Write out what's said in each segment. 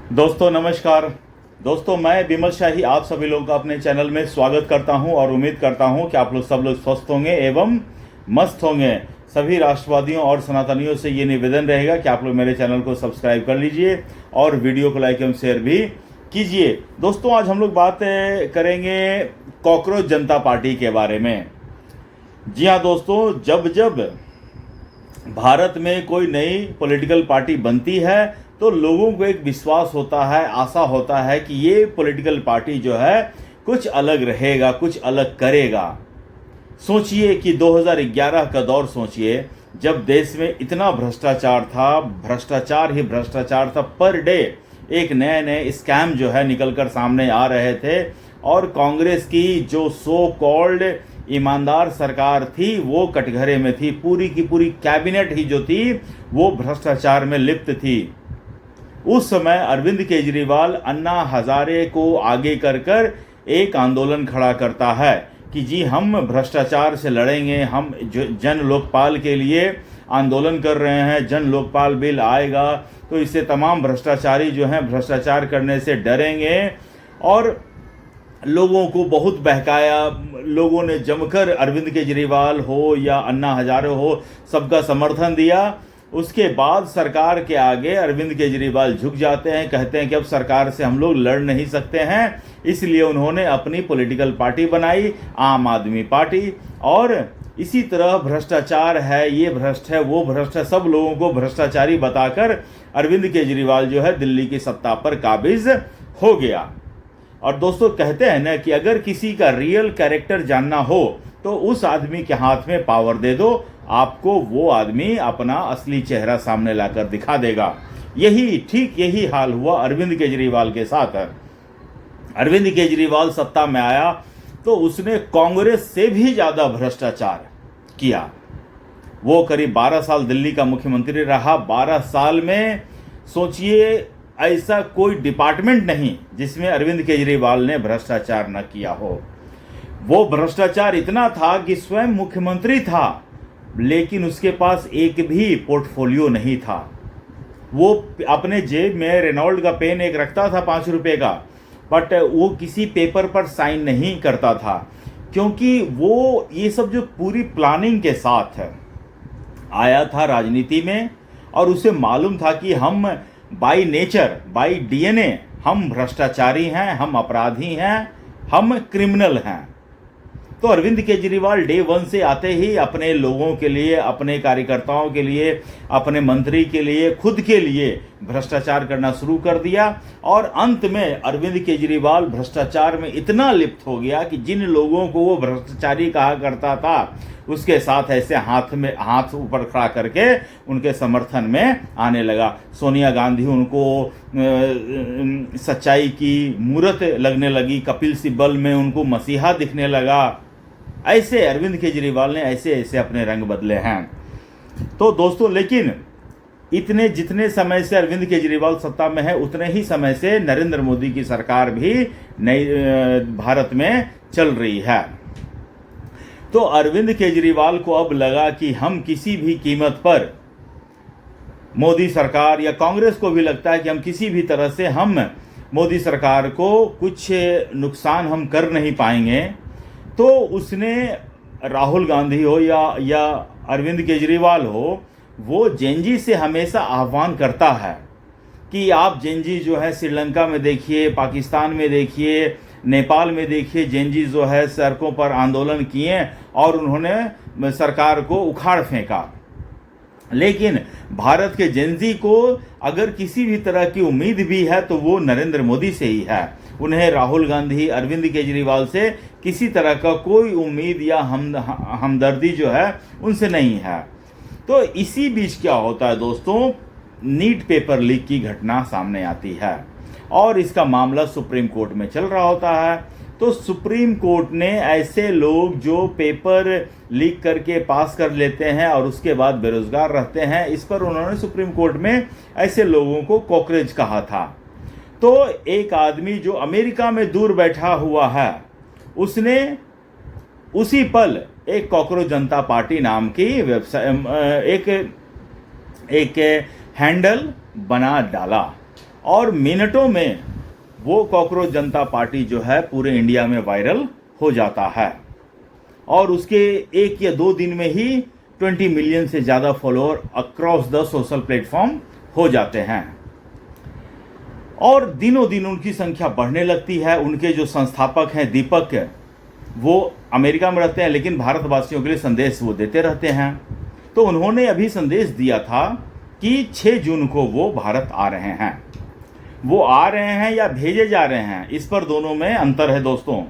दोस्तों नमस्कार। दोस्तों मैं विमल शाही आप सभी लोगों का अपने चैनल में स्वागत करता हूं और उम्मीद करता हूं कि आप लोग सब लोग स्वस्थ होंगे एवं मस्त होंगे। सभी राष्ट्रवादियों और सनातनियों से ये निवेदन रहेगा कि आप लोग मेरे चैनल को सब्सक्राइब कर लीजिए और वीडियो को लाइक एवं शेयर भी कीजिए। दोस्तों आज हम लोग बात करेंगे कॉकरोच जनता पार्टी के बारे में। जी हाँ दोस्तों, जब जब भारत में कोई नई पॉलिटिकल पार्टी बनती है तो लोगों को एक विश्वास होता है, आशा होता है कि ये पॉलिटिकल पार्टी जो है कुछ अलग रहेगा, कुछ अलग करेगा। सोचिए कि 2011 का दौर सोचिए, जब देश में इतना भ्रष्टाचार था, भ्रष्टाचार ही भ्रष्टाचार था। पर डे एक नए नए स्कैम जो है निकलकर सामने आ रहे थे और कांग्रेस की जो सो कॉल्ड ईमानदार सरकार थी वो कटघरे में थी। पूरी की पूरी कैबिनेट ही जो थी वो भ्रष्टाचार में लिप्त थी। उस समय अरविंद केजरीवाल अन्ना हजारे को आगे कर एक आंदोलन खड़ा करता है कि जी हम भ्रष्टाचार से लड़ेंगे, हम जन लोकपाल के लिए आंदोलन कर रहे हैं। जन लोकपाल बिल आएगा तो इससे तमाम भ्रष्टाचारी जो हैं भ्रष्टाचार करने से डरेंगे। और लोगों को बहुत बहकाया, लोगों ने जमकर अरविंद केजरीवाल हो या अन्ना हजारे हो सबका समर्थन दिया। उसके बाद सरकार के आगे अरविंद केजरीवाल झुक जाते हैं, कहते हैं कि अब सरकार से हम लोग लड़ नहीं सकते हैं। इसलिए उन्होंने अपनी पॉलिटिकल पार्टी बनाई, आम आदमी पार्टी। और इसी तरह भ्रष्टाचार है, ये भ्रष्ट है, वो भ्रष्ट है, सब लोगों को भ्रष्टाचारी बताकर अरविंद केजरीवाल जो है दिल्ली की सत्ता पर काबिज हो गया। और दोस्तों कहते हैं ना कि अगर किसी का रियल कैरेक्टर जानना हो तो उस आदमी के हाथ में पावर दे दो, आपको वो आदमी अपना असली चेहरा सामने लाकर दिखा देगा। ठीक यही हाल हुआ अरविंद केजरीवाल के साथ। अरविंद केजरीवाल सत्ता में आया तो उसने कांग्रेस से भी ज्यादा भ्रष्टाचार किया। वो करीब 12 साल दिल्ली का मुख्यमंत्री रहा। 12 साल में सोचिए ऐसा कोई डिपार्टमेंट नहीं जिसमें अरविंद केजरीवाल ने भ्रष्टाचार न किया हो। वो भ्रष्टाचार इतना था कि स्वयं मुख्यमंत्री था लेकिन उसके पास एक भी पोर्टफोलियो नहीं था। वो अपने जेब में रेनॉल्ड का पेन एक रखता था 5 रुपए का, बट वो किसी पेपर पर साइन नहीं करता था क्योंकि वो ये सब जो पूरी प्लानिंग के साथ आया था राजनीति में। और उसे मालूम था कि हम बाय नेचर, बाय डीएनए हम भ्रष्टाचारी हैं, हम अपराधी हैं, हम क्रिमिनल हैं। तो अरविंद केजरीवाल डे 1 से आते ही अपने लोगों के लिए, अपने कार्यकर्ताओं के लिए, अपने मंत्री के लिए, खुद के लिए भ्रष्टाचार करना शुरू कर दिया। और अंत में अरविंद केजरीवाल भ्रष्टाचार में इतना लिप्त हो गया कि जिन लोगों को वो भ्रष्टाचारी कहा करता था उसके साथ ऐसे हाथ ऊपर खड़ा करके उनके समर्थन में आने लगा। सोनिया गांधी उनको सच्चाई की मूरत लगने लगी, कपिल सिब्बल में उनको मसीहा दिखने लगा। ऐसे अरविंद केजरीवाल ने ऐसे अपने रंग बदले हैं। तो दोस्तों लेकिन जितने समय से अरविंद केजरीवाल सत्ता में है उतने ही समय से नरेंद्र मोदी की सरकार भी नई भारत में चल रही है। तो अरविंद केजरीवाल को अब लगा कि हम किसी भी कीमत पर, मोदी सरकार या कांग्रेस को भी लगता है कि हम किसी भी तरह से हम मोदी सरकार को कुछ नुकसान हम कर नहीं पाएंगे। तो उसने राहुल गांधी हो या अरविंद केजरीवाल हो, वो जेनजी से हमेशा आह्वान करता है कि आप जेनजी जो है श्रीलंका में देखिए, पाकिस्तान में देखिए, नेपाल में देखिए, जेनजी जो है सड़कों पर आंदोलन किए और उन्होंने सरकार को उखाड़ फेंका। लेकिन भारत के जेनजी को अगर किसी भी तरह की उम्मीद भी है तो वो नरेंद्र मोदी से ही है। उन्हें राहुल गांधी, अरविंद केजरीवाल से किसी तरह का कोई उम्मीद या हमदर्दी जो है उनसे नहीं है। तो इसी बीच क्या होता है दोस्तों, नीट पेपर लीक की घटना सामने आती है और इसका मामला सुप्रीम कोर्ट में चल रहा होता है। तो सुप्रीम कोर्ट ने ऐसे लोग जो पेपर लीक करके पास कर लेते हैं और उसके बाद बेरोजगार रहते हैं, इस पर उन्होंने सुप्रीम कोर्ट में ऐसे लोगों को कॉकरोच कहा था। तो एक आदमी जो अमेरिका में दूर बैठा हुआ है उसने उसी पल एक कॉकरोच जनता पार्टी नाम की वेबसाइट एक हैंडल बना डाला और मिनटों में वो कॉकरोच जनता पार्टी जो है पूरे इंडिया में वायरल हो जाता है और उसके 1 या 2 दिन में ही 20 मिलियन से ज़्यादा follower across the social platform हो जाते हैं और दिनों दिन उनकी संख्या बढ़ने लगती है। उनके जो संस्थापक हैं दीपक, वो अमेरिका में रहते हैं लेकिन भारतवासियों के लिए संदेश वो देते रहते हैं। तो उन्होंने अभी संदेश दिया था कि 6 जून को वो भारत आ रहे हैं। वो आ रहे हैं या भेजे जा रहे हैं, इस पर दोनों में अंतर है दोस्तों।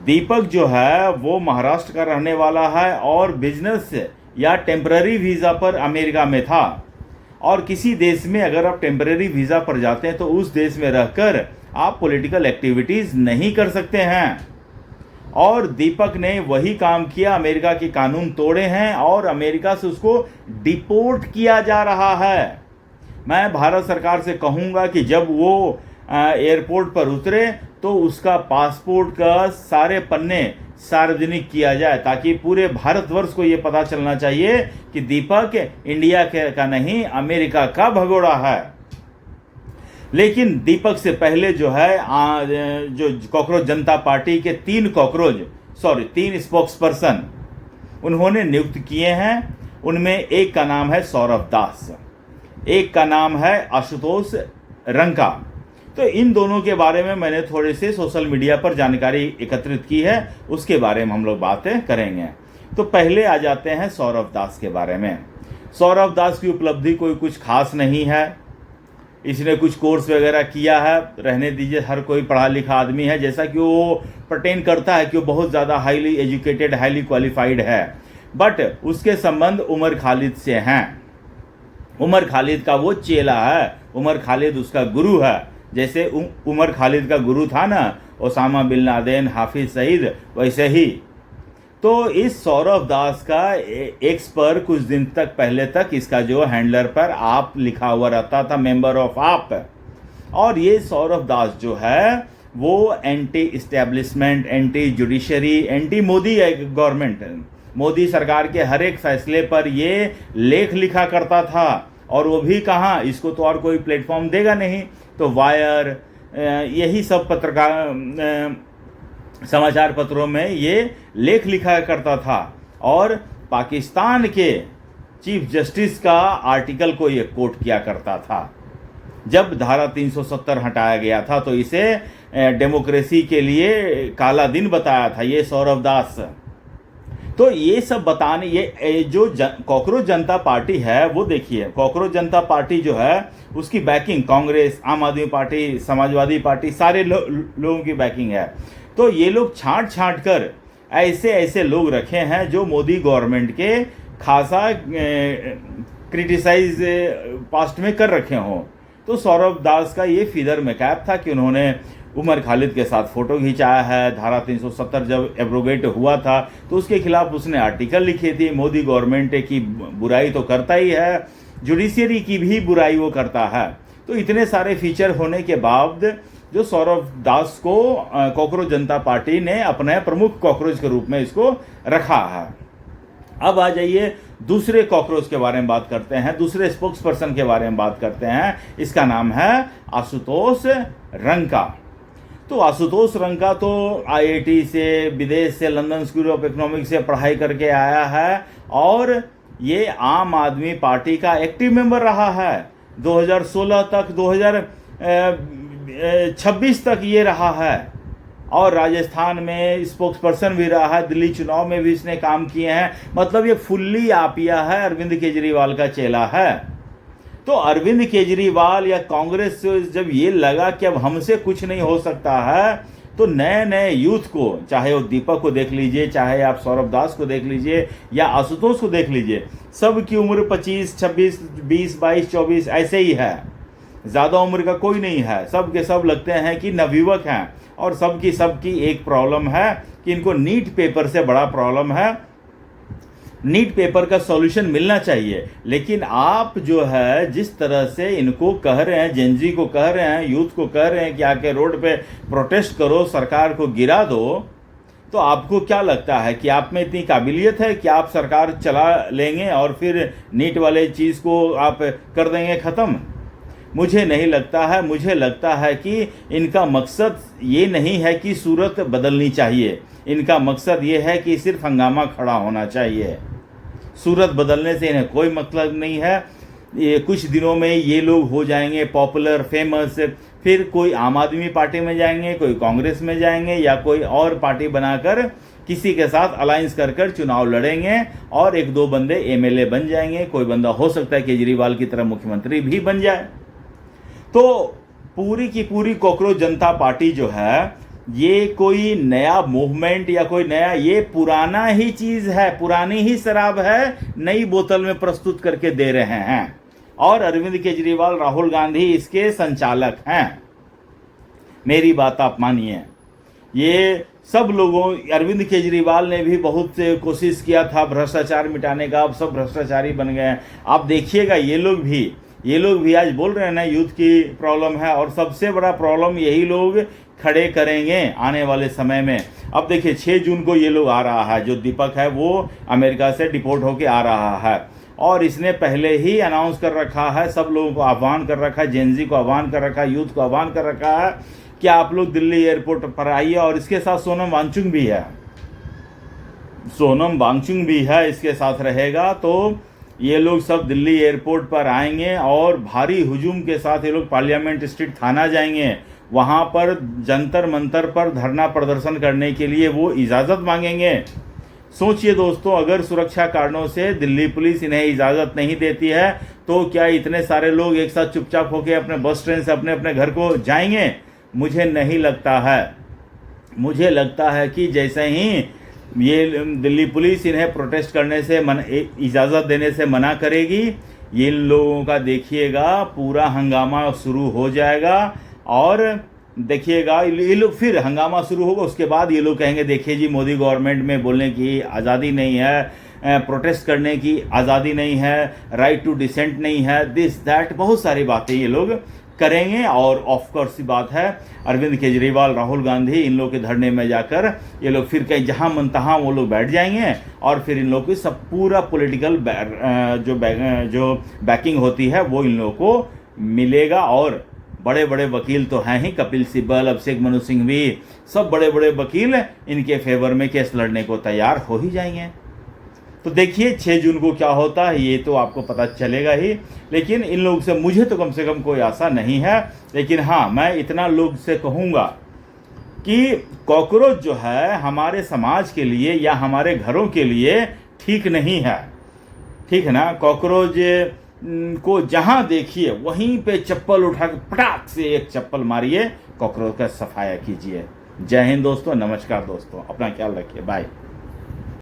दीपक जो है वो महाराष्ट्र का रहने वाला है और बिजनेस या टेम्पररी वीज़ा पर अमेरिका में था और किसी देश में अगर आप टेम्पररी वीज़ा पर जाते हैं तो उस देश में रहकर आप पॉलिटिकल एक्टिविटीज़ नहीं कर सकते हैं और दीपक ने वही काम किया, अमेरिका के कानून तोड़े हैं और अमेरिका से उसको डिपोर्ट किया जा रहा है। मैं भारत सरकार से कहूँगा कि जब वो एयरपोर्ट पर उतरे तो उसका पासपोर्ट का सारे पन्ने सार्वजनिक किया जाए ताकि पूरे भारतवर्ष को ये पता चलना चाहिए कि दीपक इंडिया का नहीं अमेरिका का भगोड़ा है। लेकिन दीपक से पहले जो है जो कॉकरोच जनता पार्टी के 3 स्पोक्स पर्सन उन्होंने नियुक्त किए हैं। उनमें एक का नाम है सौरभ दास, एक का नाम है आशुतोष रंका। तो इन दोनों के बारे में मैंने थोड़े से सोशल मीडिया पर जानकारी एकत्रित की है, उसके बारे में हम लोग बातें करेंगे। तो पहले आ जाते हैं सौरभ दास के बारे में। सौरभ दास की उपलब्धि कोई कुछ खास नहीं है, इसने कुछ कोर्स वगैरह किया है, रहने दीजिए, हर कोई पढ़ा लिखा आदमी है, जैसा कि वो प्रटेंड करता है कि वो बहुत ज़्यादा हाईली एजुकेटेड, हाईली क्वालिफाइड है। बट उसके संबंध उमर खालिद से हैं। उमर खालिद का वो चेला है, उमर खालिद उसका गुरु है। जैसे उमर खालिद का गुरु था ना Osama bin Laden, Hafiz Saeed, वैसे ही। तो इस सौरभ दास का एक्स पर कुछ दिन तक पहले तक इसका जो हैंडलर पर आप लिखा हुआ रहता था, मेंबर ऑफ आप। और ये सौरभ दास जो है वो anti establishment, anti judiciary, anti Modi government, Modi सरकार के हर एक फैसले पर ये लेख लिखा करता था। और वो भी कहाँ, इसको तो और कोई प्लेटफॉर्म देगा नहीं, तो वायर, यही सब समाचार पत्रों में ये लेख लिखा करता था और पाकिस्तान के चीफ जस्टिस का आर्टिकल को ये कोट किया करता था। जब धारा 370 हटाया गया था तो इसे डेमोक्रेसी के लिए काला दिन बताया था ये सौरभ दास। तो ये सब बताने, ये जो कॉकरोच जनता पार्टी है वो देखिए, कॉकरोच जनता पार्टी जो है उसकी बैकिंग कांग्रेस, आम आदमी पार्टी, समाजवादी पार्टी, सारे लोगों की बैकिंग है। तो ये लोग छांट छांट कर ऐसे ऐसे लोग रखे हैं जो मोदी गवर्नमेंट के खासा क्रिटिसाइज पास्ट में कर रखे हों। तो सौरभ दास का ये फिदर में कैप था कि उन्होंने उमर खालिद के साथ फोटो खिंचाया है। धारा 370 जब एब्रोगेट हुआ था तो उसके खिलाफ उसने आर्टिकल लिखी थी। मोदी गवर्नमेंट की बुराई तो करता ही है, जुडिशियरी की भी बुराई वो करता है। तो इतने सारे फीचर होने के बाद जो सौरभ दास को कॉकरोच जनता पार्टी ने अपने प्रमुख कॉकरोच के रूप में इसको रखा है। अब आ जाइए दूसरे कॉकरोच के बारे में बात करते हैं, दूसरे स्पोक्स पर्सन के बारे में बात करते हैं। इसका नाम है आशुतोष रंका। तो आशुतोष रंका तो आईआईटी से, विदेश से, लंदन स्कूल ऑफ इकोनॉमिक्स से पढ़ाई करके आया है और ये आम आदमी पार्टी का एक्टिव मेंबर रहा है 2016 तक, 2026 तक ये रहा है। और राजस्थान में स्पोक्स पर्सन भी रहा है, दिल्ली चुनाव में भी इसने काम किए हैं। मतलब ये फुल्ली आपिया है, अरविंद केजरीवाल का चेला है। तो अरविंद केजरीवाल या कांग्रेस से जब ये लगा कि अब हमसे कुछ नहीं हो सकता है, तो नए नए यूथ को, चाहे वो दीपक को देख लीजिए, चाहे आप सौरभ दास को देख लीजिए या आशुतोष को देख लीजिए, सब की उम्र 25, 26, 20, 22, 24 ऐसे ही है। ज़्यादा उम्र का कोई नहीं है, सब के सब लगते हैं कि नवयुवक हैं। और सबकी एक प्रॉब्लम है कि इनको नीट पेपर से बड़ा प्रॉब्लम है। नीट पेपर का सॉल्यूशन मिलना चाहिए, लेकिन आप जो है जिस तरह से इनको कह रहे हैं, जेनजी को कह रहे हैं, यूथ को कह रहे हैं कि आके रोड पे प्रोटेस्ट करो, सरकार को गिरा दो, तो आपको क्या लगता है कि आप में इतनी काबिलियत है कि आप सरकार चला लेंगे और फिर नीट वाले चीज़ को आप कर देंगे ख़त्म? मुझे नहीं लगता है। मुझे लगता है कि इनका मकसद ये नहीं है कि सूरत बदलनी चाहिए, इनका मकसद ये है कि सिर्फ हंगामा खड़ा होना चाहिए। सूरत बदलने से इन्हें कोई मतलब नहीं है। ये कुछ दिनों में ये लोग हो जाएंगे पॉपुलर, फेमस, फिर कोई आम आदमी पार्टी में जाएंगे, कोई कांग्रेस में जाएंगे या कोई और पार्टी बनाकर किसी के साथ अलायंस कर कर चुनाव लड़ेंगे और एक दो बंदे एमएलए बन जाएंगे। कोई बंदा हो सकता है केजरीवाल की तरह मुख्यमंत्री भी बन जाए। तो पूरी की पूरी कॉकरोच जनता पार्टी जो है, ये कोई नया मूवमेंट या कोई नया, ये पुराना ही चीज है, पुरानी ही शराब है, नई बोतल में प्रस्तुत करके दे रहे हैं। और अरविंद केजरीवाल, राहुल गांधी इसके संचालक हैं। मेरी बात आप मानिए। ये सब लोगों, अरविंद केजरीवाल ने भी बहुत कोशिश किया था भ्रष्टाचार मिटाने का, अब सब भ्रष्टाचारी बन गए हैं। आप देखिएगा ये लोग भी आज बोल रहे हैं ना यूथ की प्रॉब्लम है, और सबसे बड़ा प्रॉब्लम यही लोग खड़े करेंगे आने वाले समय में। अब देखिए 6 जून को ये लोग आ रहा है, जो दीपक है वो अमेरिका से डिपोर्ट होके आ रहा है, और इसने पहले ही अनाउंस कर रखा है, सब लोगों को आह्वान कर रखा है, जेनजी को आह्वान कर रखा है, यूथ को आह्वान कर रखा है कि आप लोग दिल्ली एयरपोर्ट पर आइए। और इसके साथ सोनम वांगचुक भी है, सोनम वांगचुक भी है इसके साथ रहेगा। तो ये लोग सब दिल्ली एयरपोर्ट पर आएंगे और भारी हुजूम के साथ ये लोग पार्लियामेंट स्ट्रीट थाना जाएंगे। वहाँ पर जंतर मंतर पर धरना प्रदर्शन करने के लिए वो इजाज़त मांगेंगे। सोचिए दोस्तों, अगर सुरक्षा कारणों से दिल्ली पुलिस इन्हें इजाज़त नहीं देती है तो क्या इतने सारे लोग एक साथ चुपचाप होकर अपने बस ट्रेन से अपने अपने घर को जाएंगे? मुझे नहीं लगता है। मुझे लगता है कि जैसे ही ये दिल्ली पुलिस इन्हें प्रोटेस्ट करने से इजाज़त देने से मना करेगी, ये लोगों का देखिएगा पूरा हंगामा शुरू हो जाएगा। और देखिएगा ये लोग, फिर हंगामा शुरू होगा, उसके बाद ये लोग कहेंगे देखिए जी मोदी गवर्नमेंट में बोलने की आज़ादी नहीं है, प्रोटेस्ट करने की आज़ादी नहीं है, राइट टू डिसेंट नहीं है, दिस दैट, बहुत सारी बातें ये लोग करेंगे। और ऑफ कोर्स बात है, अरविंद केजरीवाल, राहुल गांधी, इन लोग के धरने में जाकर ये लोग फिर कहीं जहां मन तहां वो लोग बैठ जाएंगे, और फिर इन लोग की सब पूरा पॉलिटिकल जो बैकिंग होती है वो इन लोगों को मिलेगा। और बड़े बड़े वकील तो हैं ही, कपिल सिब्बल, अभिषेक मनु सिंघवी, सब बड़े बड़े वकील इनके फेवर में केस लड़ने को तैयार हो ही जाएंगे। तो देखिए 6 जून को क्या होता है ये तो आपको पता चलेगा ही। लेकिन इन लोग से मुझे तो कम से कम कोई आशा नहीं है। लेकिन हाँ, मैं इतना लोग से कहूँगा कि कॉकरोच जो है हमारे समाज के लिए या हमारे घरों के लिए ठीक नहीं है, ठीक है ना। कॉकरोच को जहाँ देखिए वहीं पे चप्पल उठा के पटाख से एक चप्पल मारिए, कॉकरोच का सफाया कीजिए। जय हिंद दोस्तों, नमस्कार दोस्तों, अपना ख्याल रखिए, बाय।